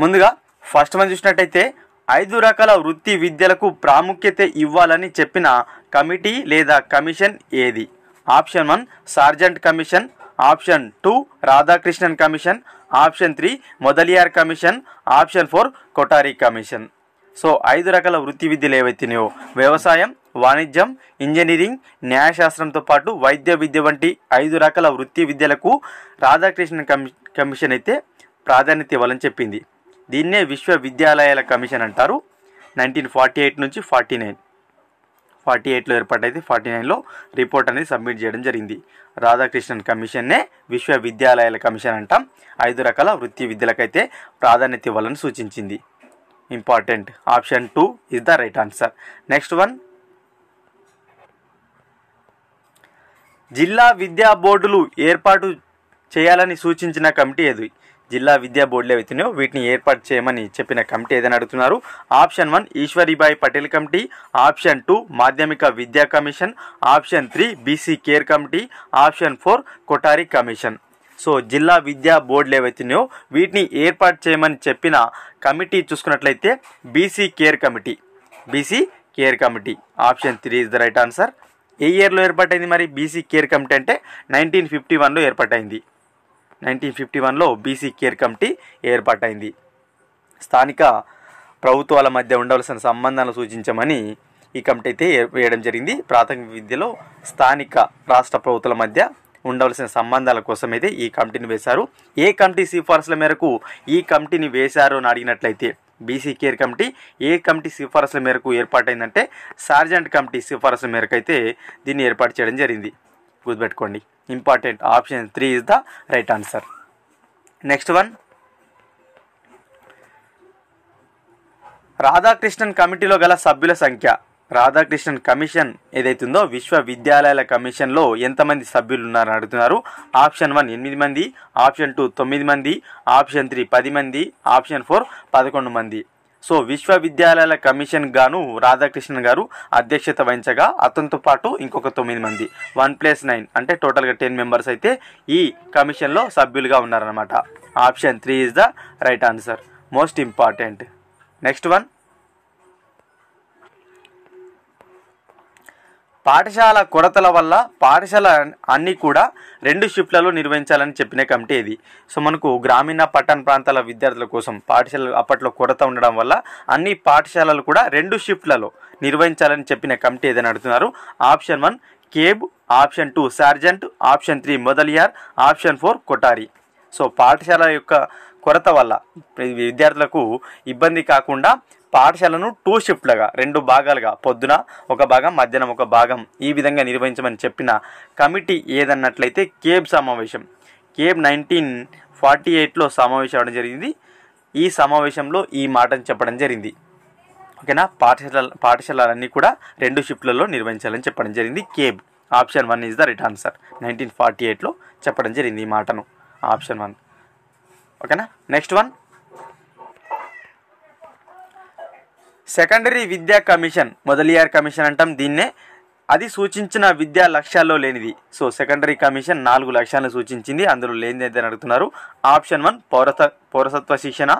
ముందుగా first one చూసినట్టయితే 5 రకాల వృత్తి విద్యలకు ప్రాముఖ్యత ఇవ్వాలని చెప్పిన కమిటీ లేదా కమిషన్ ఏది? Option 1 Sargent commission, option 2 Radhakrishnan commission, option 3 Mudaliar commission, option 4 Kothari commission. So 5 రకాల వృత్తి విద్యలు ఏవైతున్నాయో వ్యవసాయం, వాణిజ్యం, ఇంజనీరింగ్, న్యాయశాస్త్రంతో పాటు వైద్య విద్య వంటి 5 రకాల వృత్తి విద్యలకు రాధాకృష్ణన్ కమిషన్ అయితే ప్రాధాన్యత ఇవ్వాలని చెప్పింది. దీన్నే విశ్వవిద్యాలయాల కమిషన్ అంటారు. 1948 నుంచి 48లో ఏర్పాటైతే 49లో రిపోర్ట్ అనేది సబ్మిట్ చేయడం జరిగింది. రాధాకృష్ణన్ కమిషన్నే విశ్వవిద్యాలయాల కమిషన్ అంటాం. 5 రకాల వృత్తి విద్యలకైతే ప్రాధాన్యత ఇవ్వాలని సూచించింది. Important. Option 2 is the right answer. Next one, జిల్లా విద్యా బోర్డులు ఏర్పాటు చేయాలని సూచించిన కమిటీ ఏది? జిల్లా విద్యా బోర్డులు ఏవైతున్నాయో వీటిని ఏర్పాటు చేయమని చెప్పిన కమిటీ ఏదని అడుగుతున్నారు. Option 1 Eshwari Bai Patel committee, option 2 మాధ్యమిక విద్యా commission, option 3 BC care committee, option 4 Kothari commission. So జిల్లా విద్యా బోర్డులు ఏవైతున్నాయో వీటిని ఏర్పాటు చేయమని చెప్పిన కమిటీ చూసుకున్నట్లయితే BC care committee. Option 3 is the right answer. ఏ ఇయర్లో ఏర్పాటైంది మరి బీసీ కేర్ కమిటీ అంటే 1951లో ఏర్పాటైంది. 1951లో బీసీ కేర్ కమిటీ ఏర్పాటైంది. స్థానిక ప్రభుత్వాల మధ్య ఉండవలసిన సంబంధాలను సూచించమని ఈ కమిటీ అయితే వేయడం జరిగింది. ప్రాథమిక విద్యలో స్థానిక రాష్ట్ర ప్రభుత్వాల మధ్య ఉండవలసిన సంబంధాల కోసం అయితే ఈ కమిటీని వేశారు. ఏ కమిటీ సిఫార్సుల మేరకు ఈ కమిటీని వేశారు అని అడిగినట్లయితే బీసీ కేర్ కమిటీ ఏ కమిటీ సిఫార్సుల మేరకు ఏర్పాటైందంటే సార్జెంట్ కమిటీ సిఫార్సుల మేరకు అయితే దీన్ని ఏర్పాటు చేయడం జరిగింది. గుర్తుపెట్టుకోండి. Important. Option 3 is the right answer. Next one, Radhakrishnan కమిటీలో గల సభ్యుల సంఖ్య. రాధాకృష్ణన్ కమిషన్ ఏదైతుందో విశ్వవిద్యాలయాల కమిషన్లో ఎంతమంది సభ్యులు ఉన్నారని అడుగుతున్నారు. ఆప్షన్ 1 8 మంది, ఆప్షన్ 2 9 మంది, ఆప్షన్ 3 10 మంది, ఆప్షన్ 4 11 మంది. సో విశ్వవిద్యాలయాల కమిషన్ గాను రాధాకృష్ణన్ గారు అధ్యక్షత వహించగా అతనితో పాటు ఇంకొక 9 మంది 1+9 అంటే టోటల్గా 10 మెంబర్స్ అయితే ఈ కమిషన్లో సభ్యులుగా ఉన్నారనమాట. Option 3 is the right answer. Most important. Next one, పాఠశాల కొరతల వల్ల పాఠశాల అన్నీ కూడా 2 షిఫ్ట్లలో నిర్వహించాలని చెప్పిన కమిటీ ఇది. సో మనకు గ్రామీణ పట్టణ ప్రాంతాల విద్యార్థుల కోసం పాఠశాలలు అప్పట్లో కొరత ఉండడం వల్ల అన్ని పాఠశాలలు కూడా 2 షిఫ్ట్లలో నిర్వహించాలని చెప్పిన కమిటీ ఏదని అడుగుతున్నారు. Option 1 CABE, option 2 Sargent, option 3 Mudaliar, option 4 Kothari. So పాఠశాల యొక్క కొరత వల్ల విద్యార్థులకు ఇబ్బంది కాకుండా పాఠశాలను 2 షిఫ్ట్లుగా 2 భాగాలుగా పొద్దున ఒక భాగం మధ్యాహ్నం ఒక భాగం ఈ విధంగా నిర్వహించమని చెప్పిన కమిటీ ఏదన్నట్లయితే కేబ్ సమావేశం. కేబ్ 1948లో సమావేశం అవడం జరిగింది. ఈ సమావేశంలో ఈ మాటను చెప్పడం జరిగింది. ఓకేనా. పాఠశాలలన్నీ కూడా 2 షిఫ్ట్లలో నిర్వహించాలని చెప్పడం జరిగింది. CABE. Option 1 is the right answer. 1948లో చెప్పడం జరిగింది ఈ మాటను. ఆప్షన్ 1. ఓకేనా. నెక్స్ట్ వన్, సెకండరీ విద్యా కమిషన్ మొదలియార్ కమిషన్ అంటాం దీన్నే. అది సూచించిన విద్యా లక్ష్యాల్లో లేనిది. సో సెకండరీ కమిషన్ 4 లక్ష్యాలను సూచించింది. అందులో లేనిది అయితే అడుగుతున్నారు. ఆప్షన్ 1 పౌరసత్వ శిక్షణ,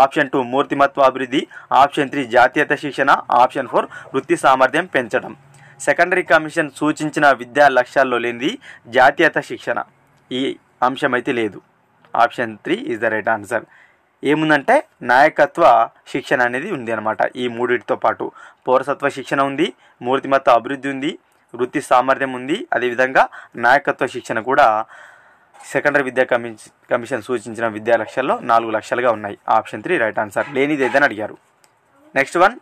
ఆప్షన్ 2 మూర్తిమత్వ అభివృద్ధి, ఆప్షన్ 3 జాతీయత శిక్షణ, ఆప్షన్ 4 వృత్తి సామర్థ్యం పెంచడం. సెకండరీ కమిషన్ సూచించిన విద్యా లక్ష్యాల్లో లేనిది జాతీయత శిక్షణ. ఈ అంశం అయితే లేదు. Option 3 is the right answer. ఏముందంటే నాయకత్వ శిక్షణ అనేది ఉంది అనమాట. ఈ మూడింటితో పాటు పౌరసత్వ శిక్షణ ఉంది, మూర్తిమత్వ అభివృద్ధి ఉంది, వృత్తి సామర్థ్యం ఉంది, అదేవిధంగా నాయకత్వ శిక్షణ కూడా సెకండరీ విద్యా కమిషన్ సూచించిన విద్యా లక్ష్యాల్లో 4 లక్ష్యాలుగా ఉన్నాయి. Option 3 right answer. లేనిది ఏదని అడిగారు. నెక్స్ట్ వన్,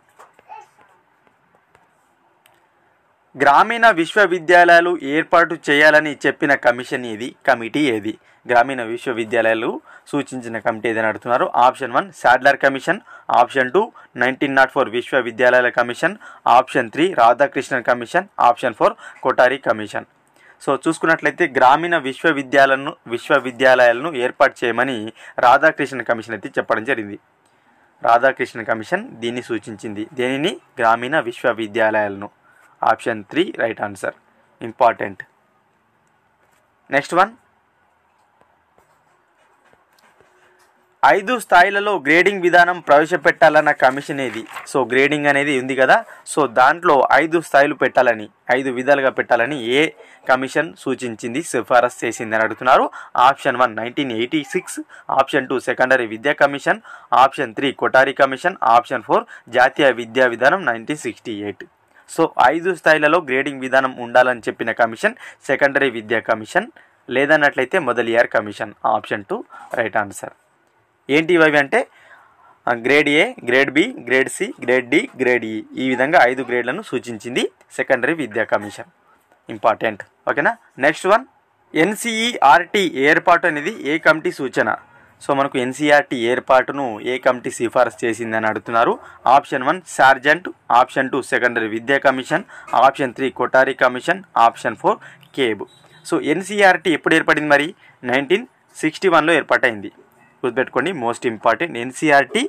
గ్రామీణ విశ్వవిద్యాలయాలు ఏర్పాటు చేయాలని చెప్పిన కమిటీ ఏది? గ్రామీణ విశ్వవిద్యాలయాలు సూచించిన కమిటీ ఏదని అడుగుతున్నారు. ఆప్షన్ 1 శాడ్లర్ కమిషన్, ఆప్షన్ 2 1904 విశ్వవిద్యాలయాల commission, option 3 Radhakrishnan commission, option 4 Kothari commission. So చూసుకున్నట్లయితే గ్రామీణ విశ్వవిద్యాలయాలను ఏర్పాటు చేయమని రాధాకృష్ణన్ కమిషన్ అయితే చెప్పడం జరిగింది. రాధాకృష్ణన్ కమిషన్ దీన్ని సూచించింది. దేనిని? గ్రామీణ విశ్వవిద్యాలయాలను. Option 3 right answer. Important. Next one, 5 స్థాయిలలో గ్రేడింగ్ విధానం ప్రవేశపెట్టాలన్న కమిషన్ ఏది? సో గ్రేడింగ్ అనేది ఉంది కదా, సో దాంట్లో 5 స్థాయిలు పెట్టాలని, 5 విధాలుగా పెట్టాలని ఏ కమిషన్ సూచించింది, సిఫారసు చేసింది అని అడుగుతున్నారు. ఆప్షన్ 1 1986, ఆప్షన్ 2 సెకండరీ విద్యా commission, option 3 Kothari commission, option 4 జాతీయ విద్యా విధానం 1968. సో 5 స్థాయిలలో గ్రేడింగ్ విధానం ఉండాలని చెప్పిన కమిషన్ సెకండరీ విద్యా కమిషన్, లేదన్నట్లయితే Mudaliar commission. Option 2 right answer. ఏంటి ఇవి అంటే grade A, grade B, grade C, grade D, grade E, ఈ విధంగా 5 గ్రేడ్లను సూచించింది సెకండరీ విద్యా కమిషన్. ఇంపార్టెంట్. ఓకేనా. నెక్స్ట్ వన్, ఎన్సీఈఆర్టీ ఏర్పాటు అనేది ఏ కమిటీ సూచన? సో మనకు ఎన్సీఆర్టీ ఏర్పాటును ఏ కమిటీ సిఫారసు చేసిందని అడుగుతున్నారు. ఆప్షన్ 1 సార్జెంట్, ఆప్షన్ 2 సెకండరీ విద్యా commission, option 3 Kothari commission, option 4 cab. So NCERT ఎప్పుడు ఏర్పడింది మరి? 1961లో ఏర్పాటైంది. గుర్తుపెట్టుకోండి, మోస్ట్ ఇంపార్టెంట్. ఎన్సీఆర్టీ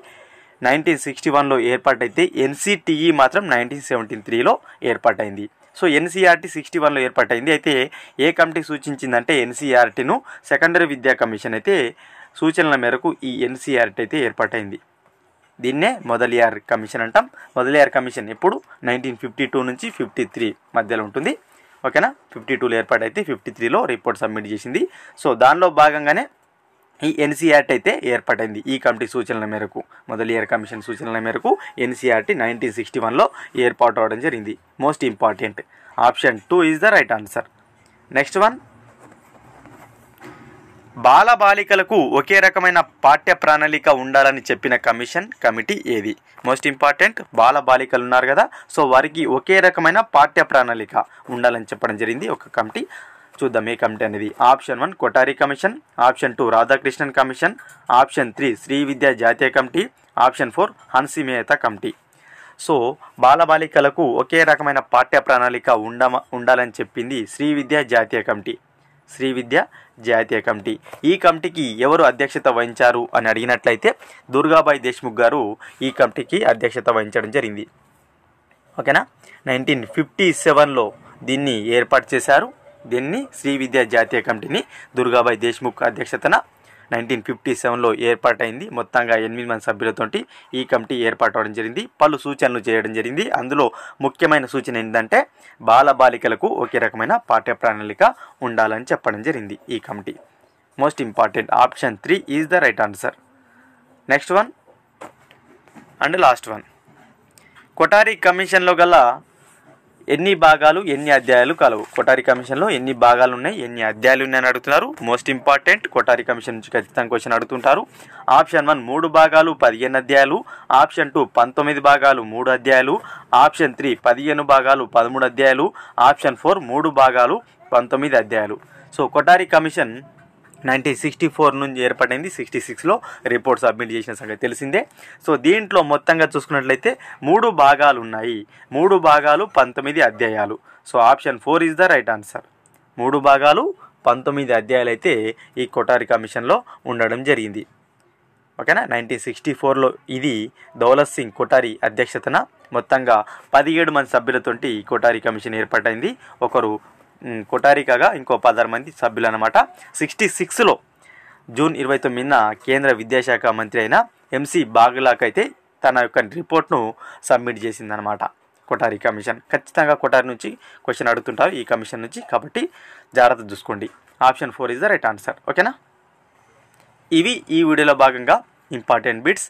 1961లో ఏర్పాటైతే ఎన్సీటీఈ మాత్రం 1973లో ఏర్పాటైంది. సో ఎన్సీఆర్టీ 61లో ఏర్పాటైంది. అయితే ఏ కమిటీ సూచించిందంటే ఎన్సీఆర్టీను సెకండరీ విద్యా కమిషన్ అయితే సూచనల మేరకు ఈ ఎన్సీఆర్టీ అయితే ఏర్పాటైంది. దీన్నే మొదలియార్ కమిషన్ అంటాం. మొదలియార్ కమిషన్ ఎప్పుడు 1952 నుంచి 53 మధ్యలో ఉంటుంది. ఓకేనా. 52లో ఏర్పాటైతే 53లో రిపోర్ట్ సబ్మిట్ చేసింది. సో దానిలో భాగంగానే ఈ ఎన్సీఆర్టీ అయితే ఏర్పాటైంది ఈ కమిటీ సూచనల మేరకు. మొదలియార్ కమిషన్ సూచనల మేరకు ఎన్సీఆర్టీ 1961లో ఏర్పాటు అవడం జరిగింది. Most important. Option 2 is the right answer. Next one, బాలబాలికలకు ఒకే రకమైన పాఠ్య ప్రణాళిక ఉండాలని చెప్పిన కమిటీ ఏది? Most important. బాలబాలికలు ఉన్నారు కదా, సో వారికి ఒకే రకమైన పాఠ్య ప్రణాళిక ఉండాలని చెప్పడం జరిగింది ఒక కమిటీ. చూద్దాం ఏ కమిటీ అనేది. Option 1 Kothari commission, option 2 Radhakrishnan commission, option 3 శ్రీ విద్యా జాతీయ committee, option 4 Hansa Mehta committee. So బాలబాలికలకు ఒకే రకమైన పాఠ్య ప్రణాళిక ఉండాలని చెప్పింది శ్రీ విద్యా జాతీయ కమిటీ. శ్రీ విద్యా జాతీయ కమిటీ. ఈ కమిటీకి ఎవరు అధ్యక్షత వహించారు అని అడిగినట్లయితే దుర్గాబాయి దేశ్ముఖ్ గారు ఈ కమిటీకి అధ్యక్షత వహించడం జరిగింది. ఓకేనా. 1957లో దీన్ని ఏర్పాటు చేశారు. దీన్ని శ్రీ విద్యా జాతీయ కమిటీని దుర్గాబాయి దేశ్ముఖ్ అధ్యక్షతన 1957లో ఏర్పాటైంది. మొత్తంగా 8 మంది సభ్యులతోటి ఈ కమిటీ ఏర్పాటు అవడం జరిగింది. పలు సూచనలు చేయడం జరిగింది. అందులో ముఖ్యమైన సూచన ఏంటంటే బాలబాలికలకు ఒకే రకమైన పాఠ్య ప్రణాళిక ఉండాలని చెప్పడం జరిగింది ఈ committee. Most important. Option 3 is the right answer. Next one and last one, Kothari కమిషన్లో గల ఎన్ని భాగాలు ఎన్ని అధ్యాయాలు కలవు? కొఠారి కమిషన్లో ఎన్ని భాగాలు ఉన్నాయి, ఎన్ని అధ్యాయాలు ఉన్నాయని అడుగుతున్నారు. Most important. కొఠారి కమిషన్ నుంచి ఖచ్చితంగా క్వశ్చన్ అడుగుతుంటారు. ఆప్షన్ 1 3 భాగాలు 15 అధ్యాయాలు, ఆప్షన్ 2 19 భాగాలు 3 అధ్యాయాలు, ఆప్షన్ 3 15 భాగాలు 13 అధ్యాయాలు, ఆప్షన్ 4 3 భాగాలు 19 అధ్యాయాలు. సో కొఠారి కమిషన్ 1964 నుంచి ఏర్పడింది. 66లో రిపోర్ట్ సబ్మిట్ చేసిన సంగతి తెలిసిందే. సో దీంట్లో మొత్తంగా చూసుకున్నట్లయితే 3 భాగాలు ఉన్నాయి. 3 భాగాలు 19 అధ్యాయాలు. So option 4 is the right answer. 3 భాగాలు 19 అధ్యాయాలు అయితే ఈ కొఠారి కమిషన్లో ఉండడం జరిగింది. ఓకేనా. 1964లో ఇది దౌలత్ సింగ్ కొఠారి అధ్యక్షతన మొత్తంగా 17 మంది సభ్యులతోటి ఈ కొఠారి కమిషన్ ఏర్పాటైంది. ఒకరు కొఠారి కాగా ఇంకో 16 మంది సభ్యులు అనమాట. 66లో జూన్ 29న కేంద్ర విద్యాశాఖ మంత్రి అయిన ఎంసీ బాగ్లాక్ అయితే తన యొక్క రిపోర్ట్ను సబ్మిట్ చేసిందనమాట కొఠారి కమిషన్. ఖచ్చితంగా కొఠారి నుంచి క్వశ్చన్ అడుగుతుంటారు ఈ కమిషన్ నుంచి, కాబట్టి జాగ్రత్త చూసుకోండి. Option 4 is the right answer. ఓకేనా. ఇవి ఈ వీడియోలో భాగంగా ఇంపార్టెంట్ బిట్స్.